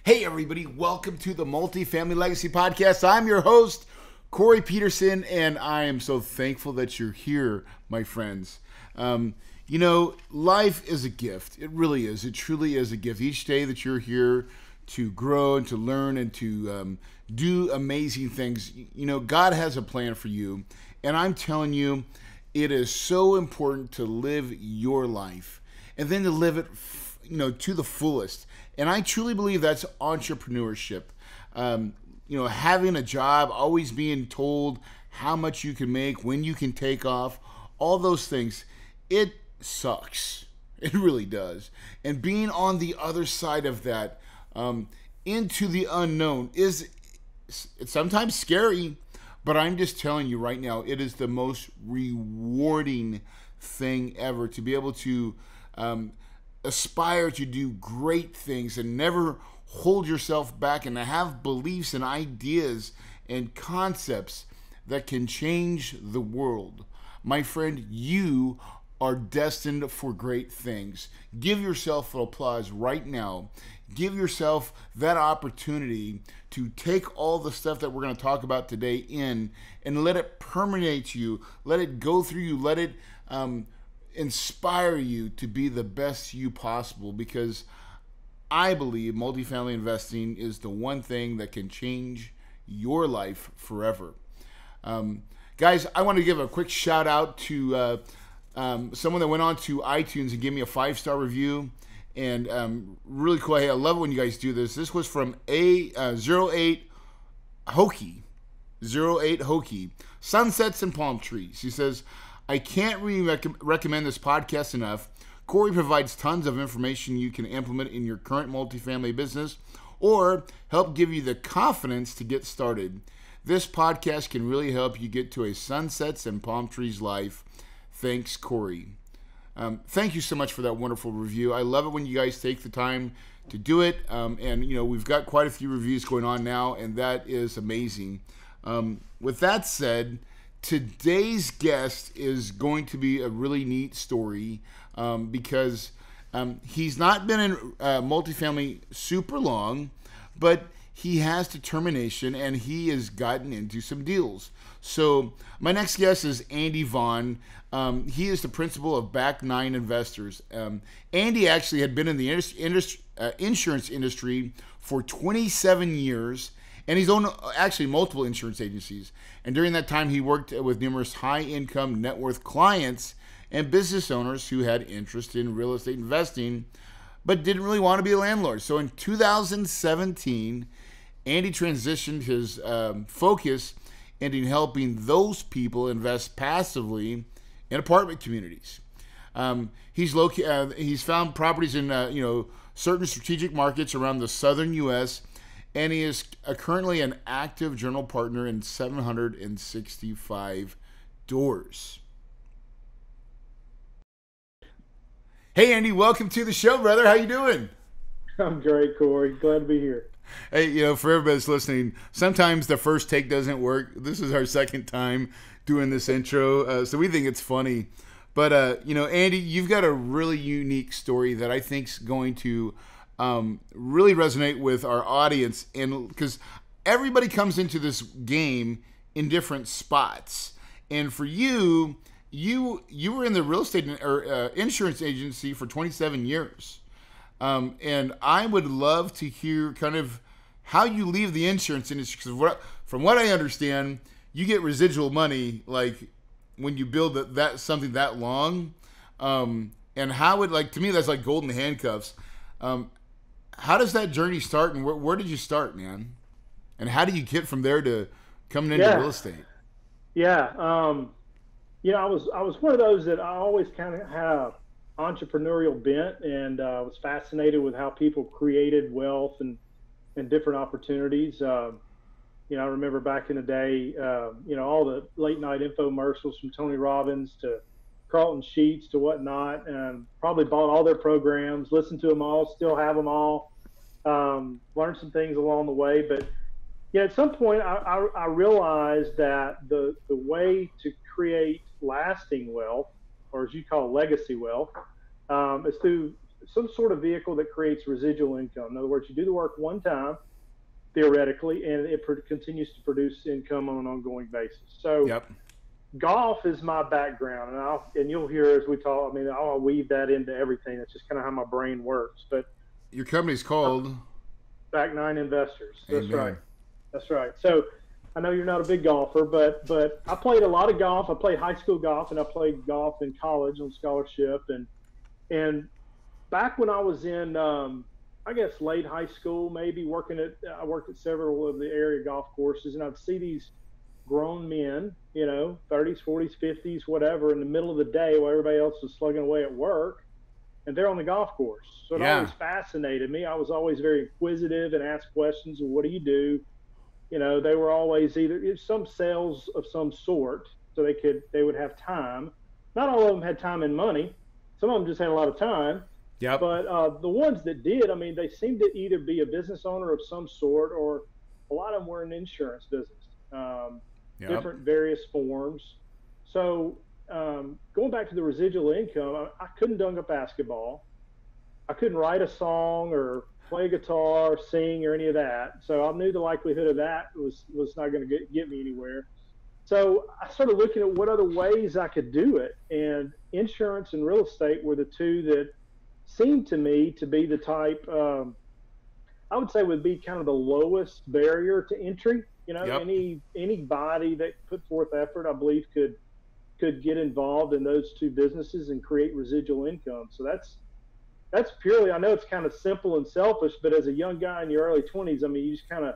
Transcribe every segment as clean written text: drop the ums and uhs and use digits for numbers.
Hey everybody, welcome to the Multifamily Legacy Podcast. I'm your host, Corey Peterson, and I am so thankful that you're here, my friends. Life is a gift. It really is. It truly is a gift. Each day that you're here to grow and to learn and to do amazing things, God has a plan for you. And I'm telling you, it is so important to live your life and then to live it, to the fullest. And I truly believe that's entrepreneurship. Having a job, always being told how much you can make, when you can take off, all those things, it sucks. It really does. And being on the other side of that, into the unknown, it's sometimes scary, but I'm just telling you right now, it is the most rewarding thing ever to be able to aspire to do great things and never hold yourself back and to have beliefs and ideas and concepts that can change the world. My friend, you are destined for great things. Give yourself an applause right now. Give yourself that opportunity to take all the stuff that we're going to talk about today in and let it permeate you, let it go through you, let it inspire you to be the best you possible, because I believe multifamily investing is the one thing that can change your life forever. Guys, I want to give a quick shout out to someone that went on to iTunes and gave me a 5-star review. And really cool. Hey, I love it when you guys do this. This was from 08 Hokey. 08 Hokey. Sunsets and Palm Trees. He says, I can't really recommend this podcast enough. Corey provides tons of information you can implement in your current multifamily business or help give you the confidence to get started. This podcast can really help you get to a sunsets and palm trees life. Thanks, Corey. Thank you so much for that wonderful review. I love it when you guys take the time to do it. We've got quite a few reviews going on now, and that is amazing. With that said, today's guest is going to be a really neat story because he's not been in multifamily super long, but he has determination and he has gotten into some deals. So my next guest is Andy Vaughan. He is the principal of Back Nine Investors. Andy actually had been in the insurance industry for 27 years, and he's owned actually multiple insurance agencies. And during that time, he worked with numerous high-income net worth clients and business owners who had interest in real estate investing, but didn't really want to be a landlord. So in 2017, Andy transitioned his focus into helping those people invest passively in apartment communities. He's found properties in certain strategic markets around the southern U.S., and he is currently an active general partner in 765 doors. Hey, Andy, welcome to the show, brother. How you doing? I'm great, Corey. Glad to be here. Hey, for everybody that's listening, sometimes the first take doesn't work. This is our second time doing this intro, so we think it's funny. But, Andy, you've got a really unique story that I think is going to really resonate with our audience, and because everybody comes into this game in different spots. And for you were in the real estate or insurance agency for 27 years. And I would love to hear kind of how you leave the insurance industry, because from what I understand, you get residual money like when you build that something that long. And how it, like, to me, that's like golden handcuffs. How does that journey start, and where did you start, man? And how do you get from there to coming into real estate? Yeah. I was one of those that I always kind of had an entrepreneurial bent, and was fascinated with how people created wealth and different opportunities. I remember back in the day, all the late night infomercials from Tony Robbins to Carlton Sheets to whatnot, and probably bought all their programs, listened to them all, still have them all, learned some things along the way. But at some point I realized that the way to create lasting wealth, or as you call legacy wealth, is through some sort of vehicle that creates residual income. In other words, you do the work one time, theoretically, and it continues to produce income on an ongoing basis. So Yep. golf is my background, and you'll hear as we talk. I mean, I'll weave that into everything. That's just kind of how my brain works. But Your company's called Back Nine Investors. That's Amen. right. That's right. So I know you're not a big golfer, but I played a lot of golf. I played high school golf, and I played golf in college on scholarship. And back when I was in, I guess late high school, maybe I worked at several of the area golf courses, and I'd see these grown men, 30s, 40s, 50s, whatever, in the middle of the day while everybody else was slugging away at work, and they're on the golf course. So it always fascinated me. I was always very inquisitive and asked questions of what do you do? They were always either some sales of some sort, so they would have time. Not all of them had time and money. Some of them just had a lot of time. Yep. But the ones that did, I mean, they seemed to either be a business owner of some sort, or a lot of them were in the insurance business. Different various forms. So going back to the residual income, I couldn't dunk a basketball. I couldn't write a song or play guitar, or sing, or any of that. So I knew the likelihood of that was not going to get me anywhere. So I started looking at what other ways I could do it. And insurance and real estate were the two that seemed to me to be the type, I would say would be kind of the lowest barrier to entry. Anybody that put forth effort, I believe, could get involved in those two businesses and create residual income. So that's purely, I know it's kind of simple and selfish, but as a young guy in your early 20s, I mean, you just kind of,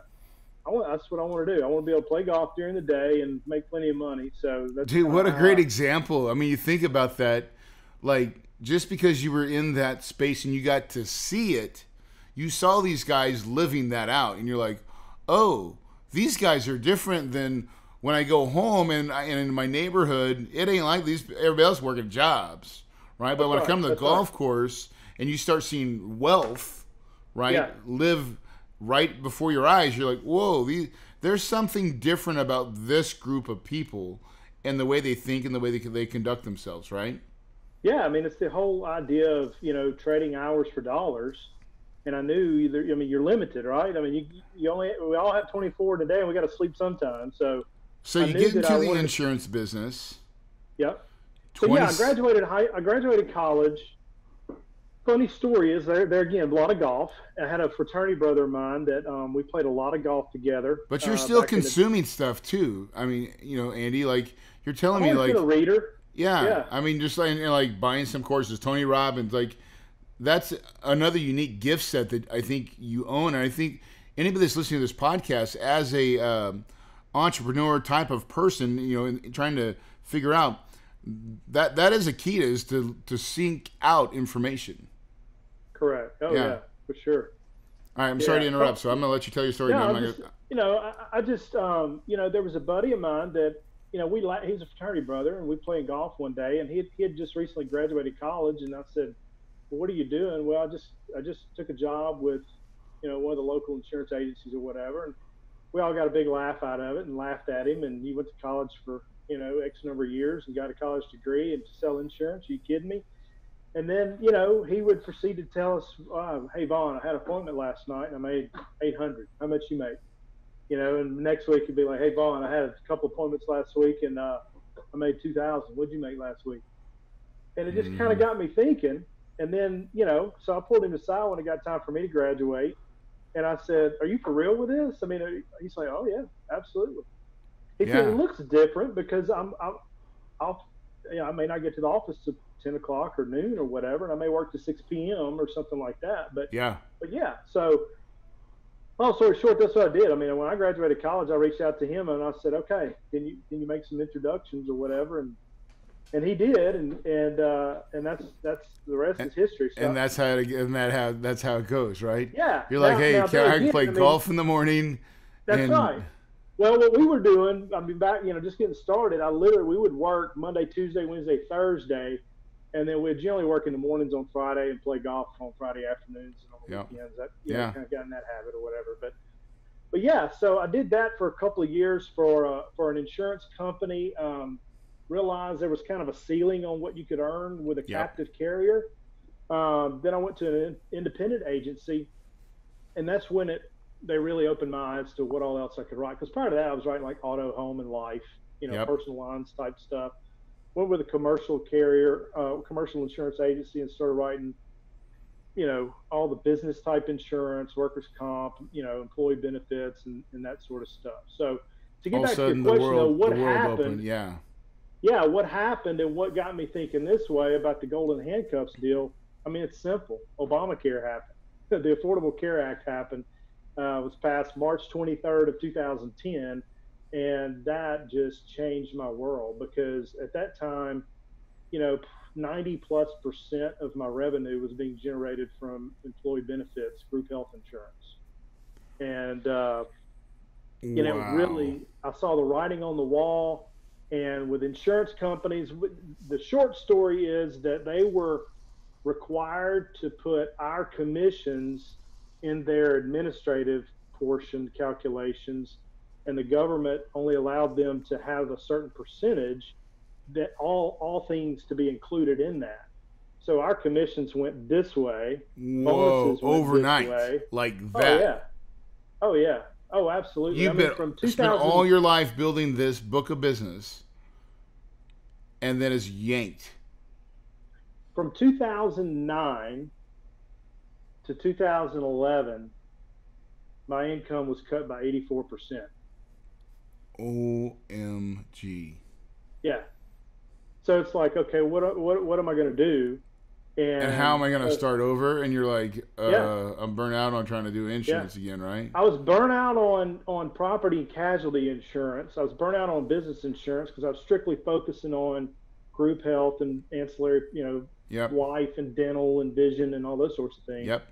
that's what I want to do. I want to be able to play golf during the day and make plenty of money. So that's Dude, what a great example. I mean, you think about that, like, just because you were in that space and you got to see it, you saw these guys living that out, and you're like, oh, these guys are different than when I go home and in my neighborhood, it ain't like everybody else working jobs, right? But when I come to the golf course and you start seeing wealth, right, live right before your eyes, you're like, whoa, there's something different about this group of people and the way they think and the way they conduct themselves, right? Yeah, I mean, it's the whole idea of, trading hours for dollars. And I knew you're limited, right? I mean, we all have 24 today, and we got to sleep sometime. So you get into the insurance business. Yep. So I graduated college. Funny story is there again, a lot of golf. I had a fraternity brother of mine that we played a lot of golf together. But you're still consuming stuff too. I mean, Andy, like you're telling me, like been a reader. Yeah. I mean, just like buying some courses, Tony Robbins, like. That's another unique gift set that I think you own. And I think anybody that's listening to this podcast as a entrepreneur type of person, trying to figure out that is a key is to seek out information. Correct. Oh yeah, for sure. All right. I'm sorry to interrupt. So I'm going to let you tell your story. I just there was a buddy of mine that, he's a fraternity brother, and we played golf one day, and he had just recently graduated college. And I said, what are you doing? Well, I just took a job with, one of the local insurance agencies or whatever. And we all got a big laugh out of it and laughed at him. And he went to college for, X number of years and got a college degree and to sell insurance. Are you kidding me? And then, he would proceed to tell us, hey, Vaughn, I had an appointment last night and I made $800. How much you make? And next week he'd be like, hey, Vaughn, I had a couple appointments last week and I made $2,000. What'd you make last week? And it just kind of got me thinking. And then, so I pulled him aside when it got time for me to graduate. And I said, are you for real with this? I mean, he's like, oh, yeah, absolutely. He said, it looks different because I may not get to the office till 10 o'clock or noon or whatever, and I may work to 6 p.m. or something like that. But yeah. So long story short, that's what I did. I mean, when I graduated college, I reached out to him and I said, okay, can you make some introductions or whatever? And he did, and that's the rest is history. So, and that's how it goes, right? Yeah. You're like, hey, I can play golf in the morning. That's right. Well, what we were doing, I mean, back, just getting started, we would work Monday, Tuesday, Wednesday, Thursday, and then we'd generally work in the mornings on Friday and play golf on Friday afternoons and on the weekends. Kind of got in that habit or whatever. But yeah, so I did that for a couple of years for an insurance company. Realized there was kind of a ceiling on what you could earn with a captive carrier. Then I went to an independent agency, and that's when they really opened my eyes to what all else I could write. Because prior to that, I was writing like auto, home, and life, Yep. personal lines type stuff. Went with a commercial carrier, commercial insurance agency, and started writing, all the business type insurance, workers' comp, employee benefits, and that sort of stuff. So to get All of a back to your sudden, the question, though, world what the world opened. happened? Yeah. Yeah, what happened and what got me thinking this way about the golden handcuffs deal? I mean, it's simple. Obamacare happened. The Affordable Care Act happened. Was passed March 23rd of 2010, and that just changed my world because at that time, you know, 90+% of my revenue was being generated from employee benefits, group health insurance, and Wow. really, I saw the writing on the wall. And with insurance companies, the short story is that they were required to put our commissions in their administrative portion calculations, and the government only allowed them to have a certain percentage, that all things to be included in that. So our commissions went this way, Whoa. bonuses went this Overnight, way. like Oh that. yeah, oh yeah, oh absolutely. I You've mean, been from spent 2000, all your life building this book of business, and then it's yanked. from 2009 to 2011, my income was cut by 84%. OMG. Yeah. So it's like, okay, what am I going to do? And how And am I gonna start over? And you're like, yeah, I'm burnt out on trying to do yeah. insurance again, right? I was burnt out on property and casualty insurance. I was burnt out on business insurance because I was strictly focusing on group health and ancillary, Yep. life and dental and vision and all those sorts of things. Yep.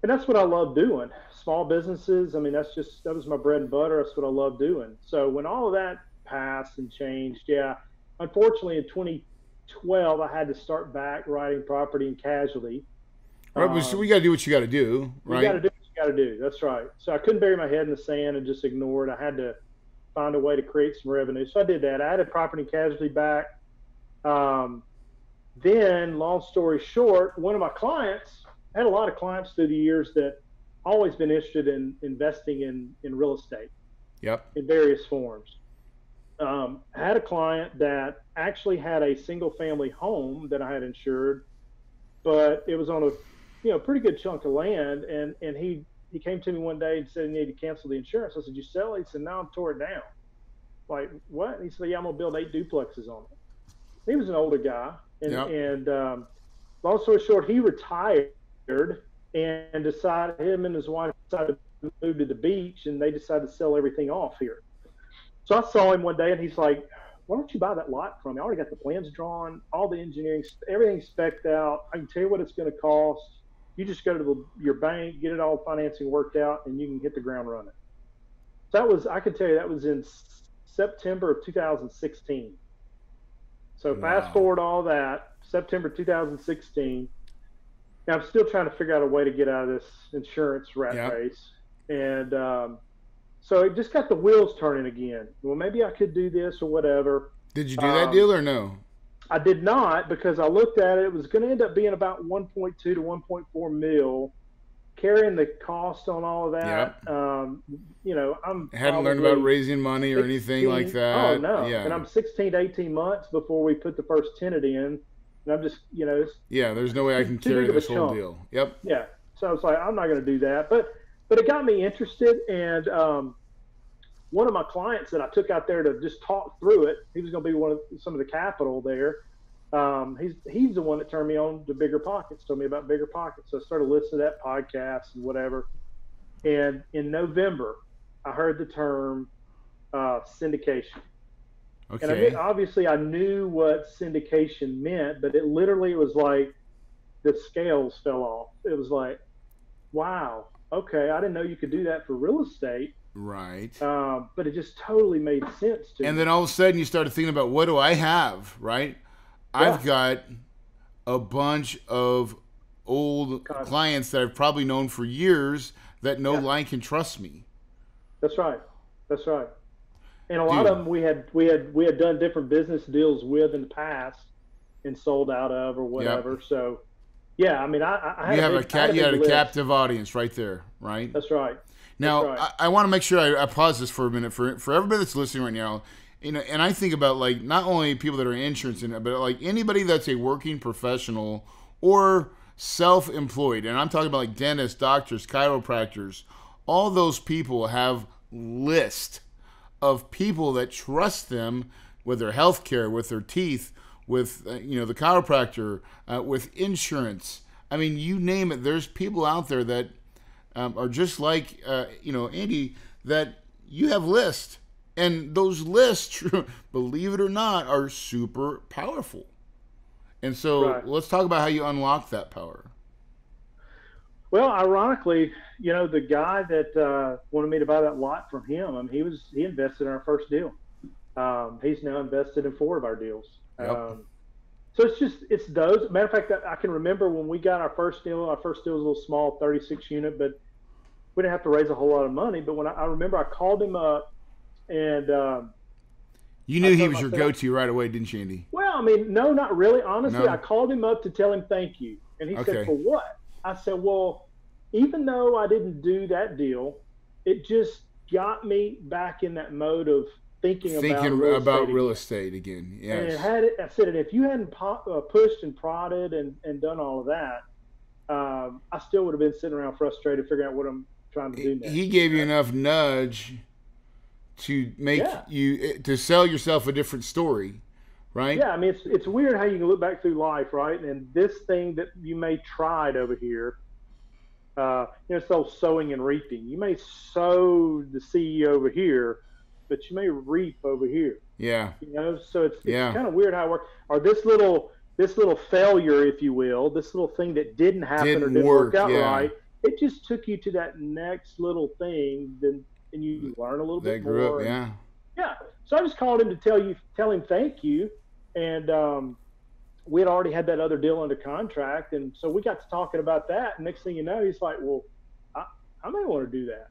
And that's what I love doing. Small businesses. I mean, that was my bread and butter. That's what I love doing. So when all of that passed and changed, yeah, unfortunately in 2012, I had to start back writing property and casualty. Right. But so we Um, got to do what you got to do, you got to right? do what you got to do. That's right. So I couldn't bury my head in the sand and just ignore it. I had to find a way to create some revenue. So I did that. I added property and casualty back. Um, then, long story short, one of my clients, I had a lot of clients through the years that always been interested in investing in real estate Yep. in various forms. I had a client that actually had a single family home that I had insured, but it was on a pretty good chunk of land, and he came to me one day and said he needed to cancel the insurance. I said, "You sell it?" He said, "No, I'm tore it down." Like, what? And he said, "Yeah, I'm gonna build 8 duplexes on it." He was an older guy, Yep. and long story short, he retired and decided, him and his wife decided to move to the beach, and they decided to sell everything off here. So I saw him one day, and he's like, "Why don't you buy that lot from me? I already got the plans drawn, all the engineering, everything specced out. I can tell you what it's going to cost. You just go to your bank, get it all financing worked out, and you can hit the ground running." So I could tell you that was in September of 2016. So fast Wow. forward all that, September 2016. Now I'm still trying to figure out a way to get out of this insurance rat Yep. race, and so it just got the wheels turning again. Well, maybe I could do this or whatever. Did you do that Um, deal or no? I did not, because I looked at it. It was going to end up being about 1.2 to 1.4 mil, carrying the cost on all of that. Yep. I'm Hadn't learned about probably raising money or anything like 16. Oh that. no, and Yeah. I'm 16 to 18 months before we put the first tenant in, and I'm just, it's Yeah. There's no way I can too carry big of a this whole chunk. deal. Yep. Yeah. So I was like, I'm not going to do that. But it got me interested. And one of my clients that I took out there to just talk through it, he was going to be some of the capital there. He's the one that turned me on to Bigger Pockets, told me about Bigger Pockets. So I started listening to that podcast and whatever. And in November, I heard the term syndication. And Okay. obviously I knew what syndication meant, but it literally was like the scales fell off. It was like, wow, okay, I didn't know you could do that for real estate. Right. But it just totally made sense to And me. then all of a sudden you started thinking about what do I have, right? Yeah, I've got a bunch of old clients that I've probably known for years that no yeah, line can trust me. that's right, that's right. And a lot of Dude, them we had done different business deals with in the past and sold out of or yep. whatever. So Yeah, I mean, I had You a have big, I had a you big had a list. captive audience right there, right? That's right. That's Now, right. I want to make sure I pause this for a minute for everybody that's listening right now. You know, and I think about like not only people that are in insurance, but like anybody that's a working professional or self-employed, and I'm talking about like dentists, doctors, chiropractors. All those people have lists of people that trust them with their health care, with their teeth, with the chiropractor, with insurance. I mean, you name it. There's people out there that are just like Andy, that you have lists, and those lists, believe it or not, are super powerful. And so Right. let's talk about how you unlock that power. Well, ironically, the guy that wanted me to buy that lot from him, I mean, he invested in our first deal. He's now invested in four of our deals. Yep. So it's those. Matter of fact, I can remember when we got our first deal. Our first deal was a little small, 36 unit, but we didn't have to raise a whole lot of money. But when I remember, I called him up and You knew he was your go-to right away, didn't you, Andy? well, I mean, no, not really. Honestly, No? I called him up to tell him thank you, and he Okay. said, "For what?" I said, "Well, even though I didn't do that deal, it just got me back in that mode of thinking About real estate estate again. again." And Yes. I said, "And if you hadn't pushed and prodded and done all of that, I still would have been sitting around frustrated, figuring out what I'm trying to do next." He gave you enough nudge to make Yeah. you to sell yourself a different story, right? Yeah, I mean, it's weird how you can look back through life, right? And this thing that you may tried over here, it's all sowing and reaping. You may sow the seed over here, but you may reap over here. Yeah. So it's Yeah. kind of weird how it works. Or this little failure, if you will, this little thing that didn't happen or Didn't didn't work, work out yeah. right, it just took you to that next little thing. Then and you learn a little They bit grew more. up, yeah. Yeah. So I just called him to tell him thank you, and we had already had that other deal under contract, and so we got to talking about that. And next thing you know, he's like, "Well, I may want to do that."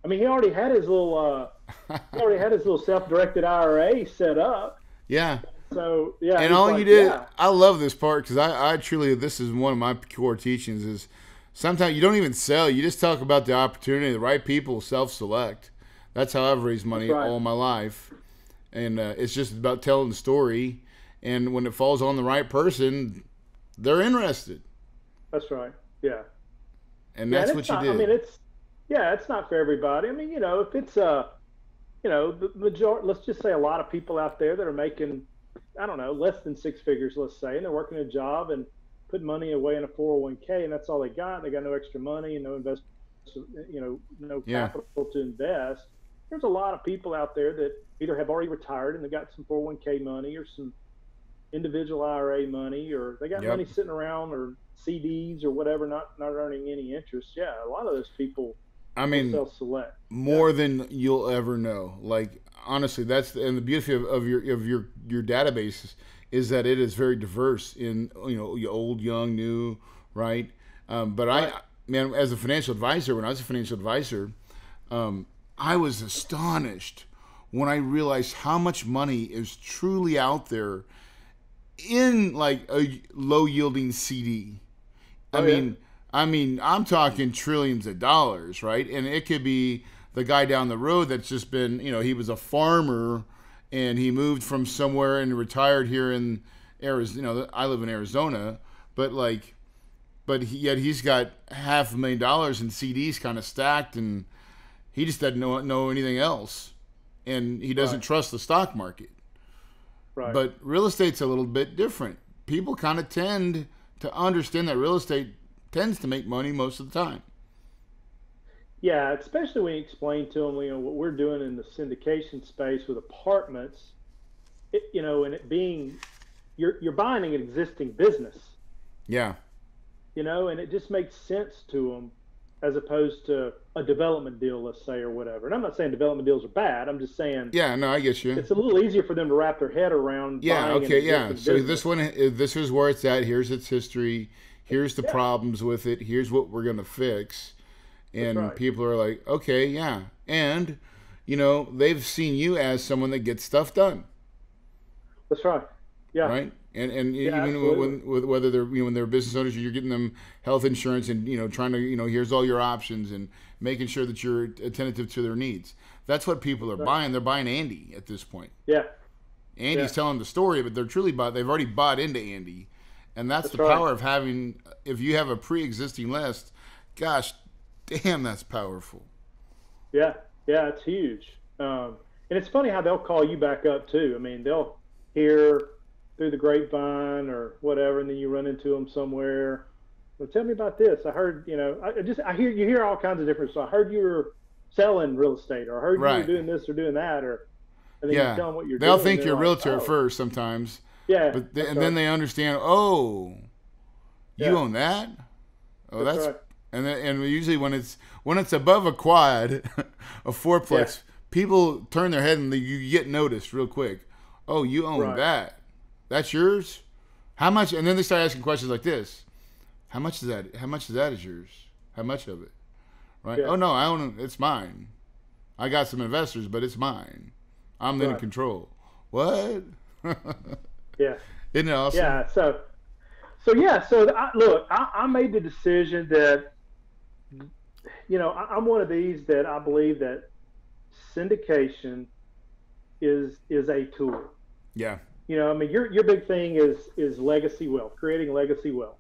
I mean, he already had his little self-directed IRA set up. Yeah. So yeah. And he's all like, you did, yeah. I love this part because I truly, this is one of my core teachings is sometimes you don't even sell. You just talk about the opportunity. The right people self-select. That's how I've raised money That's right. all my life. And it's just about telling the story. And when it falls on the right person, they're interested. That's right. Yeah. And that's what you did. I mean, it's not for everybody. I mean, if it's the majority, let's just say a lot of people out there that are making, I don't know, less than six figures, let's say, and they're working a job and putting money away in a 401k, and that's all they got. They got no extra money and no no Yeah. capital to invest. There's a lot of people out there that either have already retired and they got some 401k money or some individual IRA money, or they got Yep. money sitting around or CDs or whatever, not earning any interest. Yeah, a lot of those people I mean, self-select. more than you'll ever know. Like honestly, and the beauty of your database is that it is very diverse in old, young, new, right? But Right. man, as a financial advisor, when I was a financial advisor, I was astonished when I realized how much money is truly out there in like a low yielding CD. Oh, yeah. I mean, I'm talking trillions of dollars, right? And it could be the guy down the road that's just been, he was a farmer and he moved from somewhere and retired here in Arizona. I live in Arizona, but yet he's got $500,000 in CDs kind of stacked, and he just doesn't know anything else, and he doesn't Right. trust the stock market. Right. But real estate's a little bit different. People kind of tend to understand that real estate tends to make money most of the time. Yeah, especially when you explain to them, what we're doing in the syndication space with apartments, and it being, you're buying an existing business, Yeah. and it just makes sense to them as opposed to a development deal, let's say, or whatever. And I'm not saying development deals are bad. I'm just saying Yeah, no, I get you. it's a little easier for them to wrap their head around. Yeah, buying an okay, yeah. existing So business. this is where it's at. Here's its history. Here's the Yeah. problems with it. Here's what we're going to fix. And right. people are like, okay, yeah. And, they've seen you as someone that gets stuff done, That's right. Yeah. right? And Yeah, even absolutely. whether they're when they're business owners, you're getting them health insurance and trying to here's all your options and making sure that you're attentive to their needs. That's what people are Right. buying. They're buying Andy at this point. Yeah. Andy's Yeah. telling the story, but they're truly they've already bought into Andy, and that's the That's right. power of having. If you have a pre-existing list, gosh, damn, that's powerful. Yeah. Yeah. It's huge. And it's funny how they'll call you back up too. I mean, they'll hear through the grapevine or whatever, and then you run into them somewhere. Well, tell me about this. I heard, I hear you hear all kinds of different. So I heard you were selling real estate, or I heard you were Right. doing this or doing that, or and then you Yeah. tell them what you're They'll doing. And think they're you're a like, realtor at oh, first sometimes, yeah, and then they understand. Oh, you yeah, own that. Oh, that's that's right. and usually when it's above a quad, a Yeah, fourplex, people turn their head and you get noticed real quick. Oh, you own right. that. That's yours. How much? And then they start asking questions like this: How much is that? How much of that is yours? How much of it? Right? Yeah, Oh no, I own it. It's mine. I got some investors, but it's mine. I'm in right. control. What? Yeah, Isn't it awesome? yeah. Look, I made the decision that I'm one of these that I believe that syndication is a tool. Yeah. I mean, your big thing is legacy wealth, creating legacy wealth.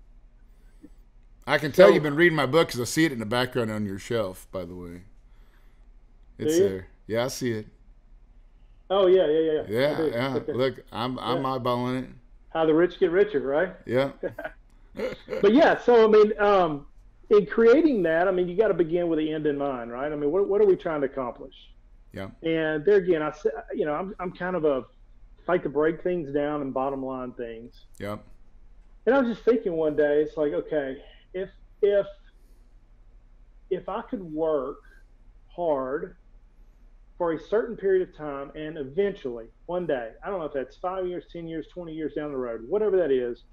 I can tell So, you've been reading my book because I see it in the background on your shelf, by the way. do It's you? there. Yeah, I see it. Oh yeah, yeah, yeah, yeah. I Yeah, do. yeah. Okay. Look, I'm Yeah. eyeballing it. How the rich get richer, right? Yeah. But yeah, so I mean, in creating that, I mean, you got to begin with the end in mind, right? I mean, what are we trying to accomplish? Yeah. And there again, I said, I'm kind of a like to break things down and bottom line things. Yeah. And I was just thinking one day, it's like, okay, if if if I could work hard for a certain period of time and eventually one day, I don't know if that's 5 years, 10 years, 20 years down the road, whatever that is,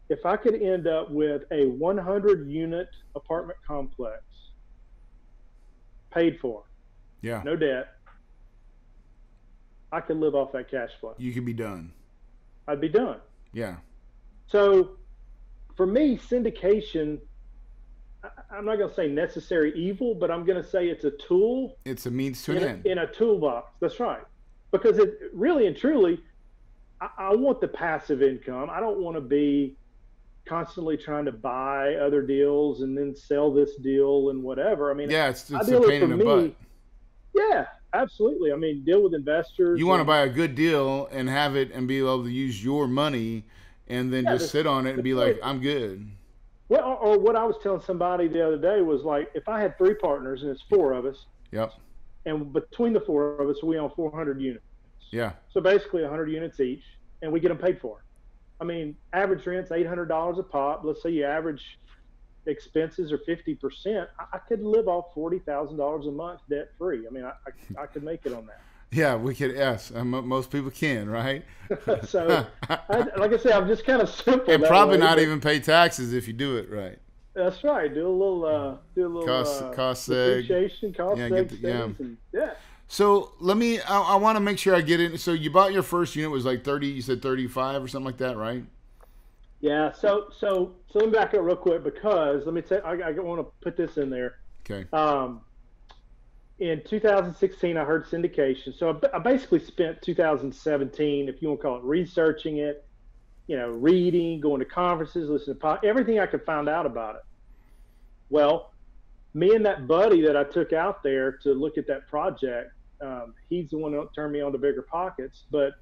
if I could end up with a 100 unit apartment complex paid for, Yeah. no debt, I could live off that cash flow. You can be done. I'd be done. Yeah. So for me, syndication, I'm not going to say necessary evil, but I'm going to say it's a tool It's a means to an in end. in a toolbox. That's right. Because it really and truly, I want the passive income. I don't want to be constantly trying to buy other deals and then sell this deal and whatever. I mean, Yeah, it's a ideally pain for in the butt. me, yeah, absolutely. I mean, deal with investors. You want to And, buy a good deal and have it and be able to use your money and then yeah, just sit on it and be like, I'm good. well, or what I was telling somebody the other day was like, if I had three partners and it's four of us, Yep. and between the four of us, we own 400 units. Yeah. So basically 100 units each, and we get them paid for. I mean, average rent's $800 a pop. Let's say you average expenses are 50%. I could live off $40,000 a month debt free. I mean, I could make it on that. Yeah, we could. Yes, most people can, right? So, like I said, I'm just kind of simple. And that probably way, not but even pay taxes if you do it right. that's right. Do a little Cost seg. depreciation, cost Yeah, seg get the, things, yeah. and yeah. So let me. I want to make sure I get in. So you bought your first unit was like 30. You said 35 or something like that, right? Yeah. So let me back up real quick because let me tell. I want to put this in there. Okay. In 2016, I heard syndication. So I basically spent 2017, if you want to call it, researching it, reading, going to conferences, listening to everything I could find out about it. Well, me and that buddy that I took out there to look at that project, he's the one that turned me on to Bigger Pockets. But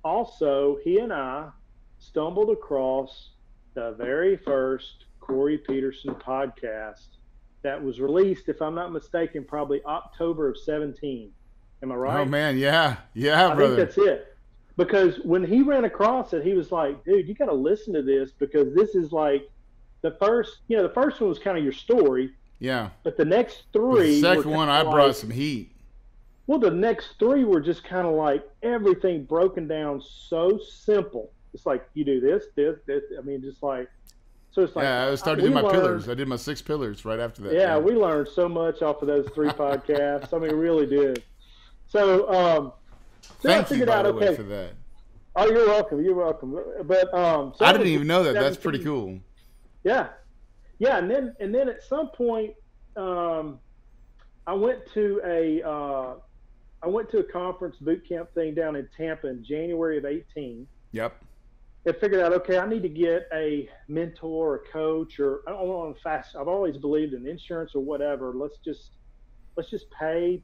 also, he and I stumbled across the very first Corey Peterson podcast that was released, if I'm not mistaken, probably October of 17. Am I right? Oh man, yeah, I brother. think that's it. Because when he ran across it, he was like, dude, you got to listen to this because this is like the first one was kind of your story. Yeah. But the next But three. the second one, I brought some heat. Well, the next three were just kind of like everything broken down so simple. It's like you do this. I mean, just like. So it's like, Yeah, I started doing my pillars. I did my 6 pillars right after that. Yeah, we learned so much off of those 3 podcasts. I mean, we really did. So, Thank you, by the way, for that. Oh, you're welcome. You're welcome. But so I that didn't was even know that. That's pretty 2017. cool. Yeah, yeah, and then at some point, um, I went to a I went to a conference boot camp thing down in Tampa in January of 18. Yep. And figured out, okay, I need to get a mentor, a coach, or I don't want to fast. I've always believed in insurance or whatever. Let's just pay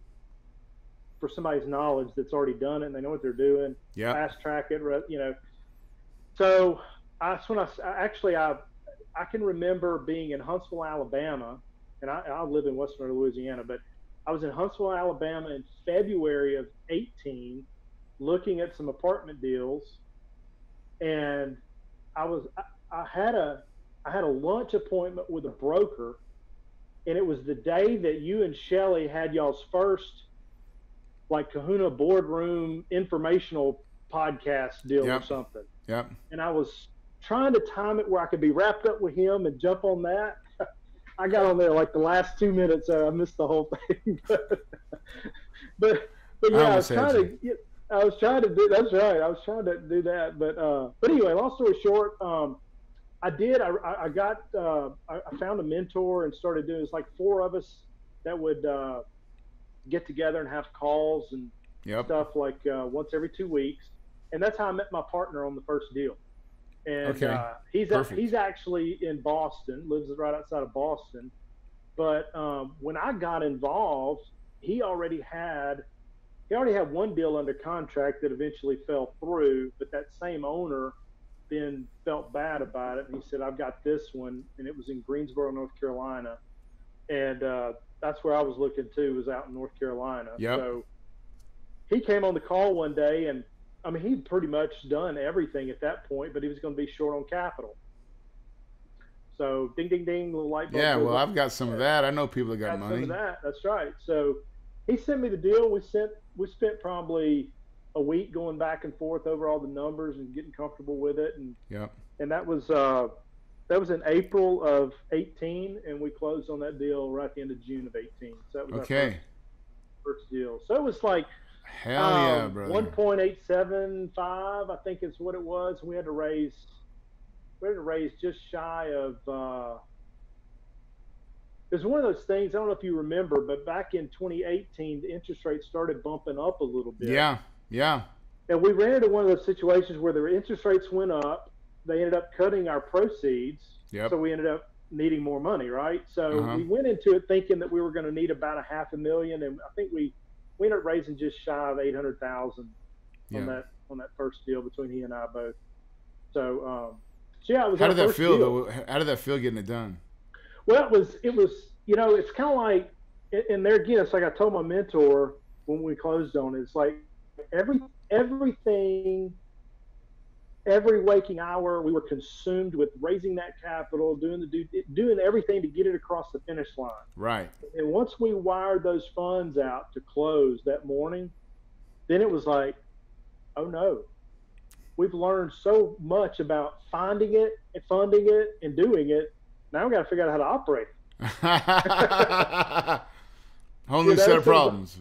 for somebody's knowledge that's already done it and they know what they're doing. Yep. Fast track it, So that's when I can remember being in Huntsville, Alabama, and I live in Western Louisiana, but I was in Huntsville, Alabama in February of 18, looking at some apartment deals, and I was I had a lunch appointment with a broker, and it was the day that you and Shelly had y'all's first like Kahuna boardroom informational podcast deal or Yep. something. Yep. And I was trying to time it where I could be wrapped up with him and jump on that. I got on there like the last 2 minutes, so I missed the whole thing. but I yeah, almost had you. I was trying to do. That's right. I was trying to do that. But anyway, long story short, I did. I got. I found a mentor and started doing. It's like four of us that would get together and have calls and Yep. stuff like once every 2 weeks. And that's how I met my partner on the first deal. And Okay. Perfect. he's actually in Boston, lives right outside of Boston. But when I got involved, he already had one deal under contract that eventually fell through. But that same owner then felt bad about it, and he said, "I've got this one," and it was in Greensboro, North Carolina, and that's where I was looking too, was out in North Carolina. Yep. So he came on the call one day, and I mean, he'd pretty much done everything at that point, but he was going to be short on capital. So ding, ding, ding, little light bulb. Yeah. goes Well, off. I've got some of that. I know people that got Got some money. of that. That's right. So he sent me the deal. We spent probably a week going back and forth over all the numbers and getting comfortable with it, Yep. and that was in April of 18, and we closed on that deal right at the end of June of 18. So that was our Okay. first deal. So it was like Hell yeah, brother. 1.875, I think is what it was. We had to raise just shy of. It was one of those things. I don't know if you remember, but back in 2018, the interest rate started bumping up a little bit. Yeah. Yeah. And we ran into one of those situations where the interest rates went up. They ended up cutting our proceeds. Yep. So we ended up needing more money, right? So Uh-huh. we went into it thinking that we were going to need about $500,000, and I think we ended up raising just shy of 800,000 Yeah. on that first deal between he and I both. So yeah, it was How our did that first feel deal. though? How did that feel getting it done? Well, it was it's kind of like, and there again, it's like I told my mentor when we closed on it. It's like everything, every waking hour, we were consumed with raising that capital, doing everything to get it across the finish line. Right. And once we wired those funds out to close that morning, then it was like, oh no, we've learned so much about finding it and funding it and doing it. Now we got to figure out how to operate. Whole new set of So, problems.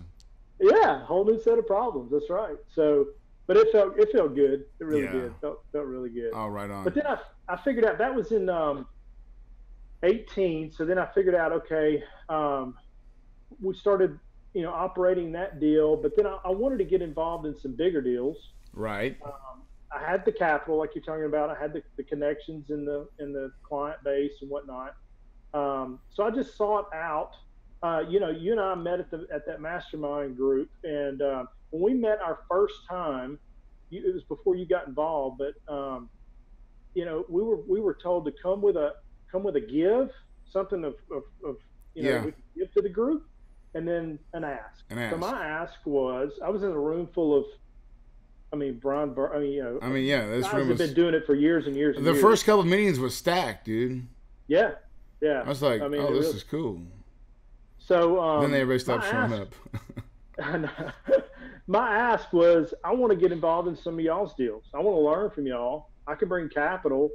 yeah, whole new set of problems. That's right. So, but it felt good. It really Yeah. did. Felt really good. Oh, right on. But then I figured out that was in 18. So then I figured out, okay, we started operating that deal. But then I wanted to get involved in some bigger deals. Right. I had the capital, like you're talking about. I had the connections in the client base and whatnot. So I just sought out. You and I met at that mastermind group, and when we met our first time, it was before you got involved. But we were told to come with a give, something of Yeah. we could give to the group, and then an ask. An ask. So my ask was, I was in a room full of. Brian. Yeah, this guys room have was. been doing it for years and years. And The years. first couple of meetings was stacked, dude. Yeah. I was like, it oh, this really- is cool. So Then everybody stopped my showing ask- up. my ask was, I want to get involved in some of y'all's deals. I want to learn from y'all. I can bring capital,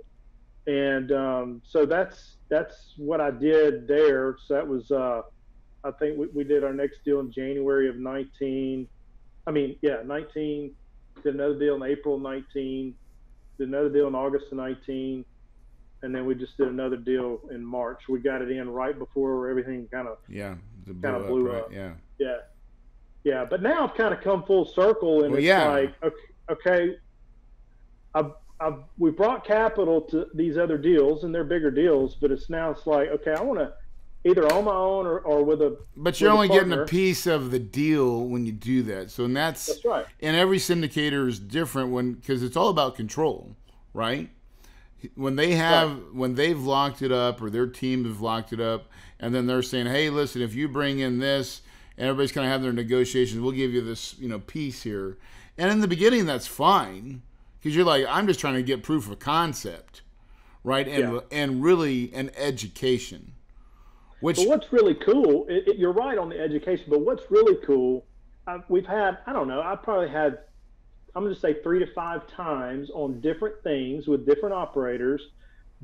and so that's what I did there. So that was, I think we did our next deal in January of 19. 19. did another deal in April 19, did another deal in August of 19, and then we just did another deal in March. We got it in right before everything kind of blew up. Right? Yeah. Yeah. Yeah. But now I've kind of come full circle, and Well, it's yeah. like, okay, we brought capital to these other deals, and they're bigger deals, but it's like, okay, I want to either on my own or with a. But you're only getting a piece of the deal when you do that. So that's right. And every syndicator is different because it's all about control, right? When they've locked it up or their team have locked it up, and then they're saying, hey, listen, if you bring in this, and everybody's going to have their negotiations, we'll give you this, piece here. And in the beginning, that's fine. Because you're like, I'm just trying to get proof of concept, right? And really an education. But what's really cool, you're right on the education, but what's really cool, we've had, I don't know, I've probably had, I'm going to say 3 to 5 times on different things with different operators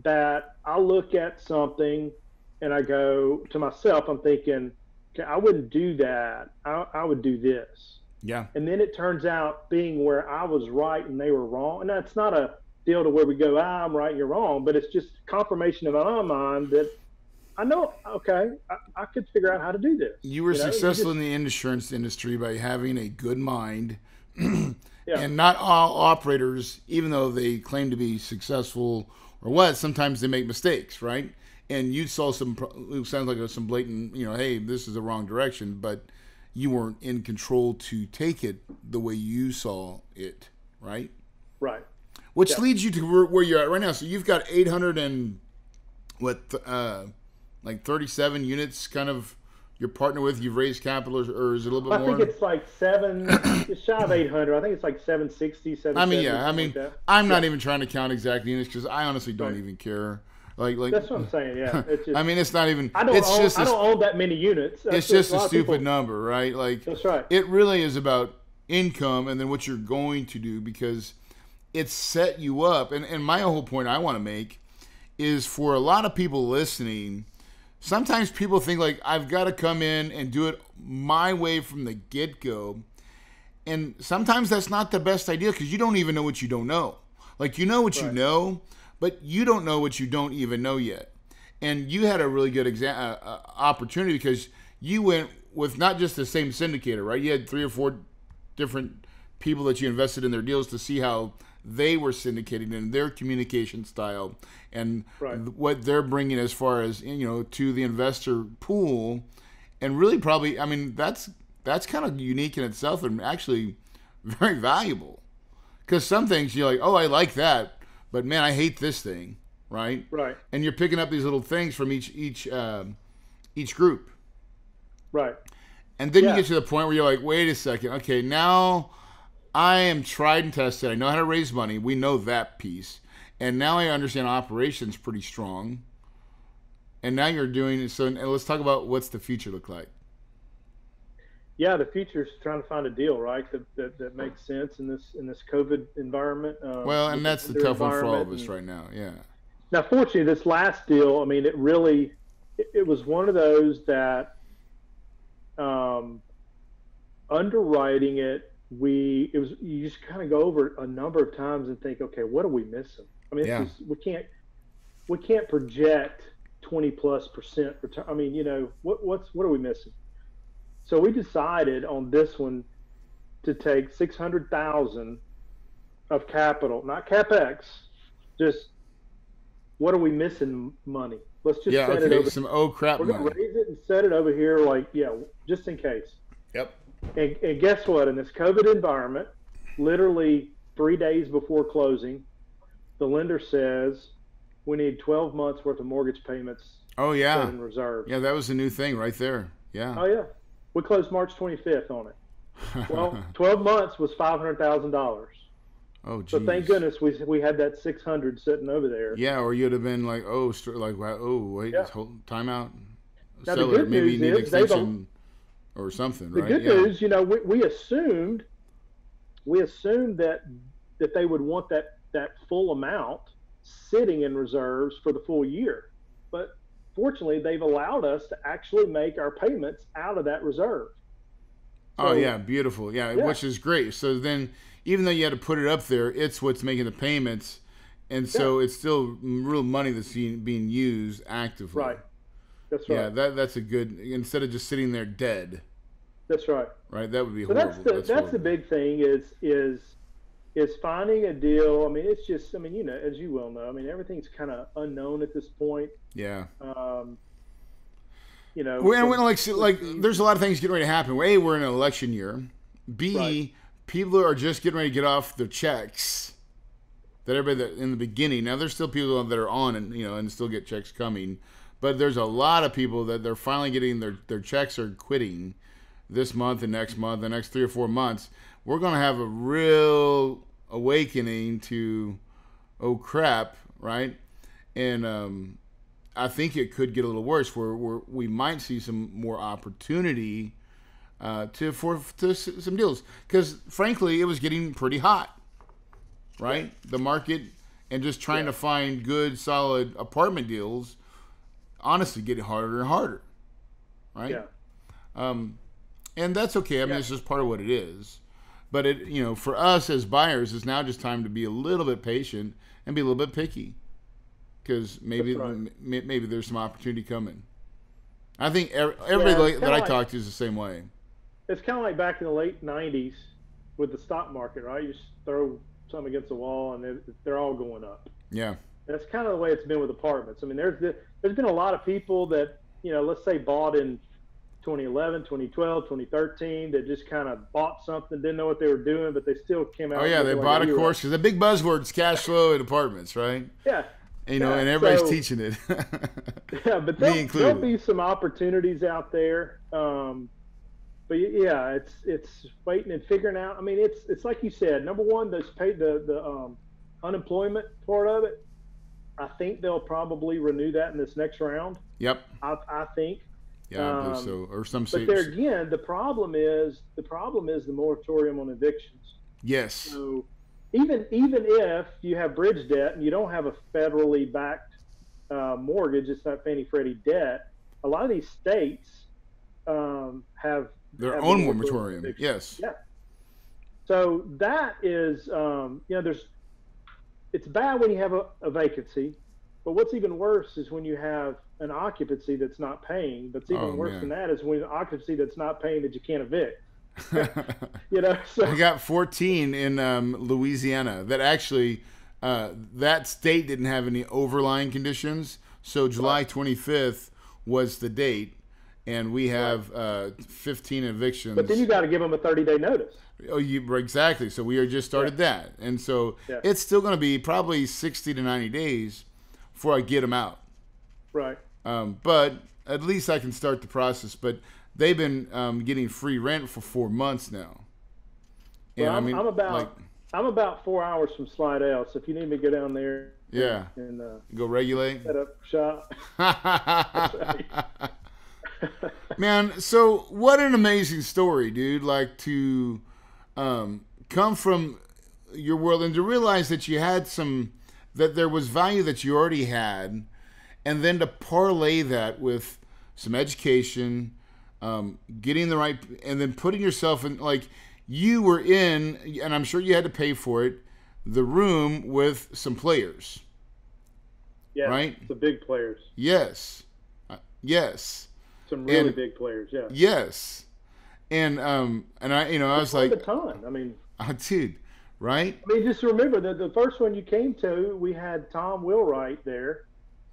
that I look at something and I go to myself, I'm thinking, okay, I wouldn't do that. I would do this. Yeah. And then it turns out being where I was right and they were wrong. And that's not a deal to where we go, I'm right, you're wrong. But it's just confirmation in my mind that I know, okay, I could figure out how to do this. You were successful in the insurance industry by having a good mind. And not all operators, even though they claim to be successful or what, sometimes they make mistakes, right? And you saw it sounds like some blatant, hey, this is the wrong direction, but you weren't in control to take it the way you saw it, right? Right. Which leads you to where you're at right now. So you've got 800 and 37 units kind of your partner with. You've raised capital, or is it a little bit more? I think it's like it's shy of 800. I think it's like 760, 770. I'm not even trying to count exact units because I honestly don't even care. Like that's what I'm saying. Yeah, it's just, it's not even. I don't own that many units. It's just a stupid number, right? Like that's right. It really is about income and then what you're going to do because it's set you up. And my whole point I want to make is for a lot of people listening. Sometimes people think like I've got to come in and do it my way from the get-go. And sometimes that's not the best idea because you don't even know what you don't know. Like you know what you know, but you don't know what you don't even know yet. And you had a really good opportunity because you went with not just the same syndicator, right? You had 3 or 4 different people that you invested in their deals to see how they were syndicating in their communication style and what they're bringing as far as, to the investor pool. And really probably, that's kind of unique in itself and actually very valuable. Because some things you're like, oh, I like that, but man, I hate this thing, right? Right. And you're picking up these little things from each group. Right. And then you get to the point where you're like, wait a second, okay, now I am tried and tested. I know how to raise money. We know that piece. And now I understand operations pretty strong. And now you're doing it. So let's talk about what's the future look like. Yeah, the future is trying to find a deal, right, that makes sense in this COVID environment. And that's the tough one for all of us right now. Yeah. Now, fortunately, this last deal, it was one of those that underwriting it. You just kind of go over it a number of times and think, okay, what are we missing? We can't project 20+% return. What are we missing? So we decided on this one to take $600,000 of capital, not capex, just what are we missing money? Let's just set it over. Some crap money. We're gonna raise it and set it over here, just in case. Yep. And guess what? In this COVID environment, literally 3 days before closing, the lender says we need 12 months worth of mortgage payments. Oh yeah. Set in reserve. Yeah, that was a new thing right there. Yeah. Oh yeah. We closed March 25th on it. Well, 12 months was $500,000. Oh, geez. So thank goodness we had that 600 sitting over there. Yeah, or you'd have been like, wait, time out. Now the good news is extension or something, right? The good news, we assumed that they would want that full amount sitting in reserves for the full year, but fortunately, they've allowed us to actually make our payments out of that reserve. Oh So, yeah, beautiful. Yeah, yeah, which is great. So then, even though you had to put it up there, it's what's making the payments, and yeah, so it's still real money that's being used actively. right. That's Yeah, right. that's a good, instead of just sitting there dead, That's right. right? That would be So horrible. That's that's the horrible. big thing is finding a deal. I mean, it's just, I mean, you know, as you well know, I mean, everything's kind of unknown at this point. Yeah. Um, you know, Well, and when, with like, these, there's a lot of things getting ready to happen. A, we're in an election year. right, B, people are just getting ready to get off their checks. That everybody that in the beginning. Now there's still people that are on and and still get checks coming, but there's a lot of people that they're finally getting their checks are quitting this month and next month, the next 3 or 4 months. We're gonna have a real awakening to, oh crap, right? And I think it could get a little worse, where we might see some more opportunity to some deals, because frankly, it was getting pretty hot, right? The market, and just trying to find good, solid apartment deals, honestly, getting harder and harder, right? yeah, And that's okay. I mean, yeah, it's just part of what it is. But for us as buyers, it's now just time to be a little bit patient and be a little bit picky, because maybe that's right. maybe there's some opportunity coming. I think Yeah, everybody it's that kind I of like talk to is the same way. it's kind of like back in the late '90s with the stock market, right? You just throw something against the wall and they're all going up. Yeah. That's kind of the way it's been with apartments. I mean, there's been a lot of people that, let's say bought in 2011, 2012, 2013, that just kind of bought something, didn't know what they were doing, but they still came Oh out yeah, they looking bought like a a course, hero. because the big buzzword is cash flow in apartments, right? Yeah, yeah. And everybody's So teaching it. yeah, but Me there'll included. be some opportunities out there. But yeah, it's waiting and figuring out. I mean, it's like you said. Number one, the unemployment part of it. I think they'll probably renew that in this next round. Yep. I think. Yeah, I believe so. Or some But there states. again, the problem is the moratorium on evictions. Yes. So even if you have bridge debt and you don't have a federally backed mortgage, it's not Fannie Freddie debt. A lot of these states have Their have own the moratorium. eviction. Yes. Yeah. So that is, it's bad when you have a vacancy, but what's even worse is when you have an occupancy that's not paying. But it's even Oh worse than man. that is when an occupancy that's not paying that you can't evict. I So got 14 in Louisiana that actually, that state didn't have any overlying conditions. So right, July 25th was the date, and we right. have 15 But then evictions. you got to give them a 30-day notice. Oh, exactly. So we just Yeah, started that, and so yeah, it's still going to be probably 60 to 90 days before I get them out. right. But at least I can start the process. But they've been getting free rent for 4 months now, Well, and I mean, like, I'm about 4 hours from Slidell, so if you need me to go down there yeah, and go regulate. set up shop, that's right. Man, so what an amazing story, dude. Like, to come from your world and to realize that you had that there was value that you already had, and then to parlay that with some education, getting the right, and then putting yourself in, like, you were in, and I'm sure you had to pay for it, the room with some players, Yeah, right? the big players, Yes. Yes. some really And big players. Yeah, yes. And I was learned a like, ton. oh, dude, right? Just remember that the first one you came to, we had Tom Wheelwright there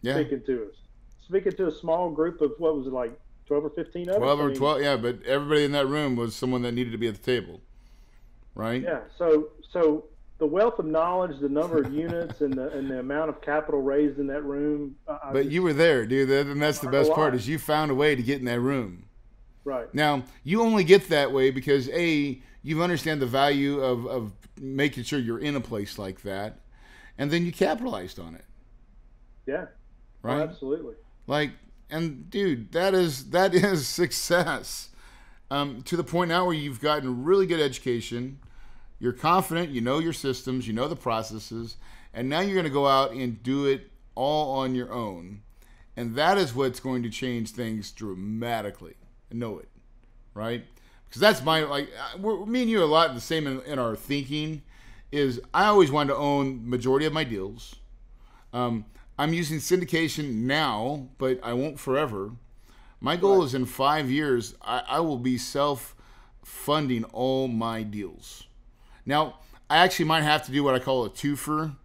Yeah. speaking to a small group of, what was it, like 12 or 15 of us. 12 or 12, yeah, but everybody in that room was someone that needed to be at the table, right? Yeah. So the wealth of knowledge, the number of units, and the amount of capital raised in that room. But you were there, dude, and that's the Learned a best part, lot. is you found a way to get in that room. Right. Now, you only get that way because, A, you understand the value of making sure you're in a place like that, and then you capitalized on it, Yeah. Oh, right? absolutely. Like, and dude, that is success. To the point now where you've gotten really good education, you're confident, you know your systems, you know the processes, and now you're going to go out and do it all on your own, and that is what's going to change things dramatically. I know it, right? because that's my, like, me and you are a lot the same in our thinking. Is I always wanted to own majority of my deals. I'm using syndication now, but I won't forever. My goal is in 5 years, I will be self-funding all my deals. Now, I actually might have to do what I call a twofer.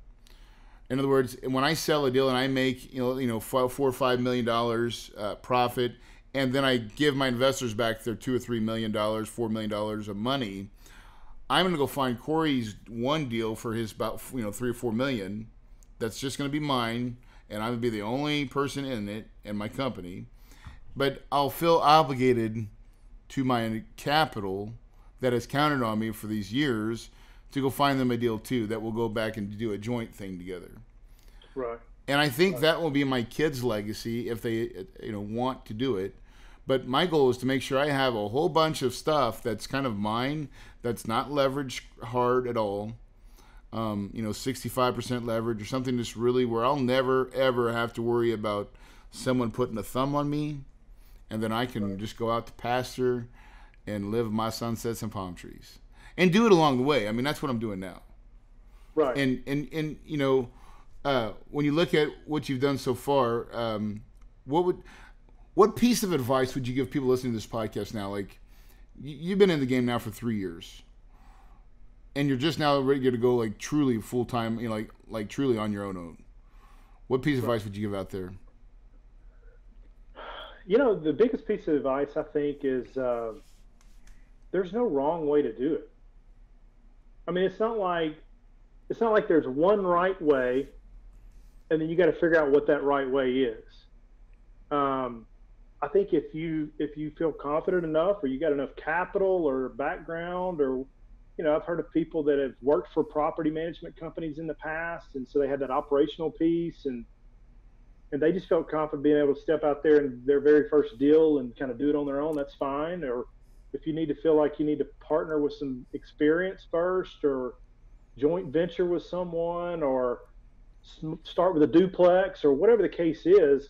In other words, when I sell a deal and I make $4 or $5 million profit, and then I give my investors back their $2 or $3 million, $4 million of money, I'm going to go find Corey's one deal for his about 3 or 4 million. That's just going to be mine, and I'm going to be the only person in it in my company. But I'll feel obligated to my capital that has counted on me for these years to go find them a deal too that will go back and do a joint thing together. Right. And I think that will be my kids' legacy if they want to do it. But my goal is to make sure I have a whole bunch of stuff that's kind of mine, that's not leveraged hard at all. 65% leverage or something that's really where I'll never, ever have to worry about someone putting a thumb on me. And then I can just go out to pasture and live my sunsets and palm trees. And do it along the way. I mean, that's what I'm doing now. Right. And when you look at what you've done so far, what piece of advice would you give people listening to this podcast now? Like, you've been in the game now for 3 years, and you're just now ready to go like truly full time, like truly on your own. What piece of advice would you give out there? The biggest piece of advice I think is there's no wrong way to do it. I mean, it's not like there's one right way, and then you got to figure out what that right way is. I think if you feel confident enough, or you got enough capital or background, or I've heard of people that have worked for property management companies in the past, and so they had that operational piece, and they just felt confident being able to step out there in their very first deal and kind of do it on their own. That's fine. Or if you need to feel like you need to partner with some experience first, or joint venture with someone, or start with a duplex, or whatever the case is,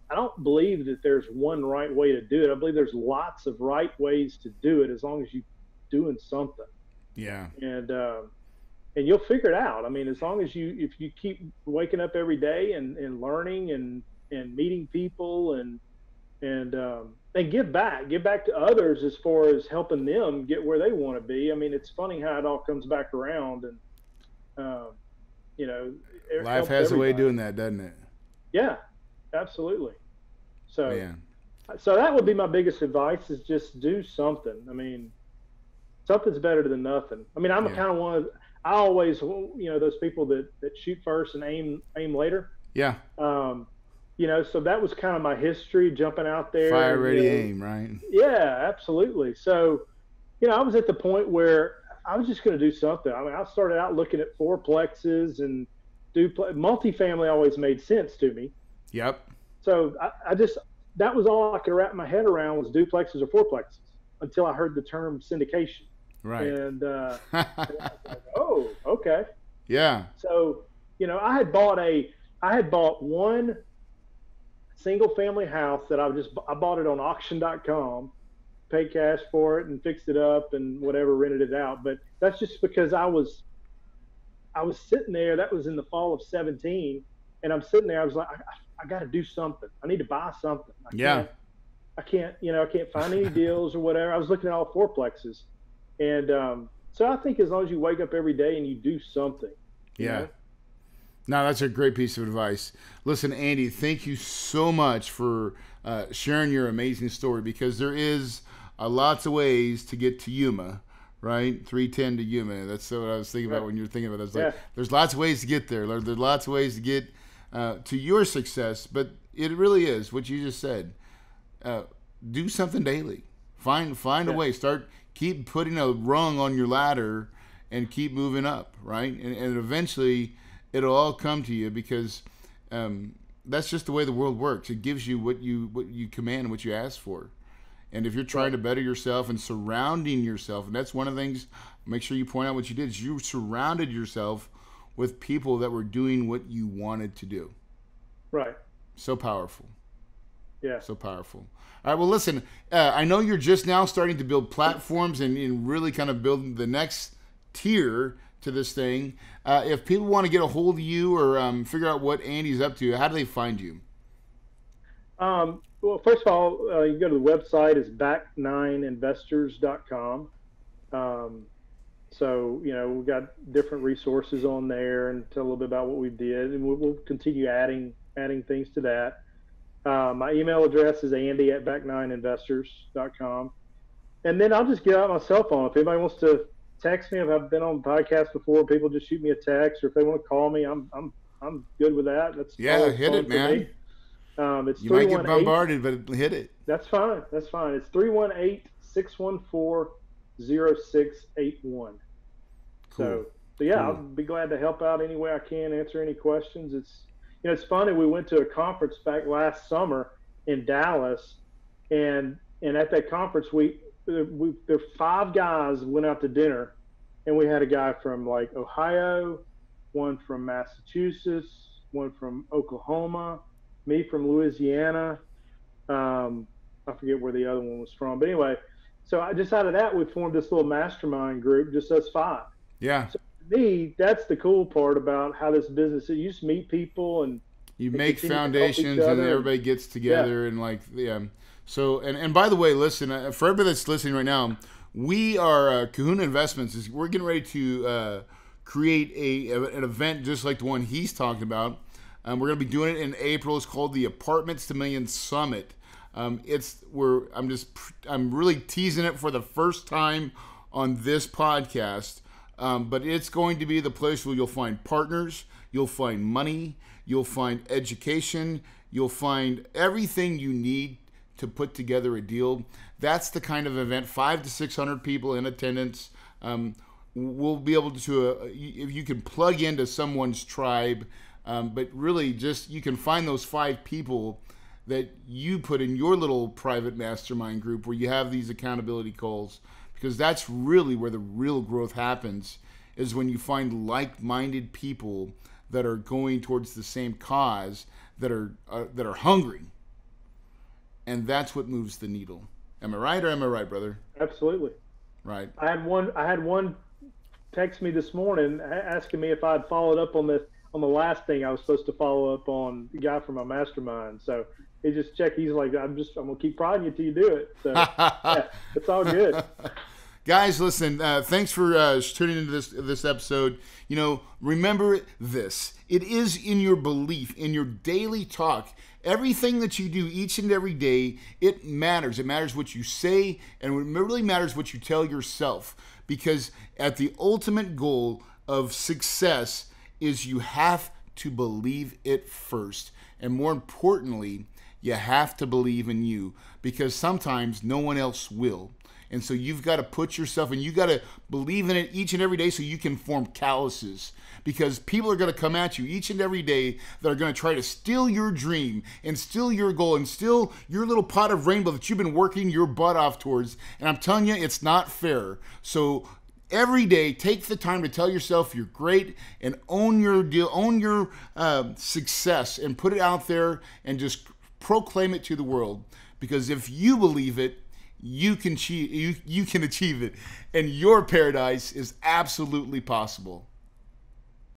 I don't believe that there's one right way to do it. I believe there's lots of right ways to do it, as long as you're doing something. Yeah. And you'll figure it out. I mean, as long as if you keep waking up every day and learning and meeting people and give back to others as far as helping them get where they want to be. I mean, it's funny how it all comes back around, and life has a way of doing that, doesn't it? Yeah, absolutely. So that would be my biggest advice, is just do something. I mean, something's better than nothing. I mean, I'm kind of one of, I always, those people that shoot first and aim later. Yeah. So that was kind of my history, jumping out there. Fire, ready, aim, right? Yeah, absolutely. So, I was at the point where I was just going to do something. I mean, I started out looking at fourplexes and multifamily always made sense to me. Yep. So I just, that was all I could wrap my head around, was duplexes or fourplexes, until I heard the term syndication. Right. And I was like, oh, okay. Yeah. So, I had bought one single family house that I bought it on auction.com, paid cash for it and fixed it up and whatever, rented it out. But that's just because I was sitting there. That was in the fall of 17. And I'm sitting there. I was like, I got to do something. I need to buy something. I can't find any deals or whatever. I was looking at all fourplexes. And so I think as long as you wake up every day and you do something. Yeah. No, that's a great piece of advice. Listen, Andy, thank you so much for sharing your amazing story, because there is lots of ways to get to Yuma, right? 310 to Yuma. That's what I was thinking about when you were thinking about it. Like, there's lots of ways to get there. There's lots of ways to get to your success, but it really is what you just said. Do something daily. Find a way. Keep putting a rung on your ladder and keep moving up, right? And eventually it'll all come to you, because that's just the way the world works. It gives you what you command, what you ask for. And if you're trying to better yourself and surrounding yourself, and that's one of the things, make sure you point out what you did, is you surrounded yourself with people that were doing what you wanted to do. Right. So powerful. Yeah. So powerful. All right. Well, listen, I know you're just now starting to build platforms and really kind of building the next tier to this thing. If people want to get a hold of you or figure out what Andy's up to, how do they find you? Well, first of all, you go to the website, it's back9investors.com. So, we've got different resources on there and tell a little bit about what we did, and we'll continue adding things to that. My email address is andy@back9investors.com. And then I'll just get out my cell phone. If anybody wants to text me, if I've been on podcasts before, people just shoot me a text, or if they want to call me, I'm good with that. That's hit it, man. It's you might get bombarded, but hit it. That's fine. It's 318-614-0681. Cool. So yeah, cool. I'll be glad to help out any way I can, answer any questions. It's funny. We went to a conference back last summer in Dallas, and at that conference, there were 5 guys went out to dinner, and we had a guy from like Ohio, one from Massachusetts, one from Oklahoma, me from Louisiana. I forget where the other one was from, but anyway, so just out of that, we formed this little mastermind group, just us 5. Yeah. So to me, that's the cool part about how this business is. You just meet people and you make foundations, and everybody gets together, and So, and by the way, listen, for everybody that's listening right now, we are Kahuna Investments. We're getting ready to create an event just like the one he's talking about. We're going to be doing it in April. It's called the Apartments to Millions Summit. I'm really teasing it for the first time on this podcast. But it's going to be the place where you'll find partners, you'll find money, you'll find education, you'll find everything you need to put together a deal. That's the kind of event, 500 to 600 people in attendance. We'll be able to, if you can plug into someone's tribe, but really just, you can find those 5 people that you put in your little private mastermind group where you have these accountability calls, because that's really where the real growth happens, is when you find like-minded people that are going towards the same cause, that are hungry. And that's what moves the needle. Am I right, or am I right, brother? Absolutely. Right. I had one text me this morning asking me if I'd followed up on the last thing I was supposed to follow up on, the guy from my mastermind. So he just checked. He's like, I'm gonna keep prodding you till you do it. So yeah, it's all good. Guys, listen, thanks for tuning into this episode. Remember this. It is in your belief, in your daily talk, everything that you do each and every day, it matters. It matters what you say, and it really matters what you tell yourself. Because at the ultimate goal of success is you have to believe it first. And more importantly, you have to believe in you, because sometimes no one else will. And so you've got to put yourself, and you got to believe in it each and every day so you can form calluses. Because people are going to come at you each and every day that are going to try to steal your dream and steal your goal and steal your little pot of rainbow that you've been working your butt off towards. And I'm telling you, it's not fair. So every day, take the time to tell yourself you're great and own your deal, own your success, and put it out there and just proclaim it to the world. Because if you believe it, you can achieve it, and your paradise is absolutely possible.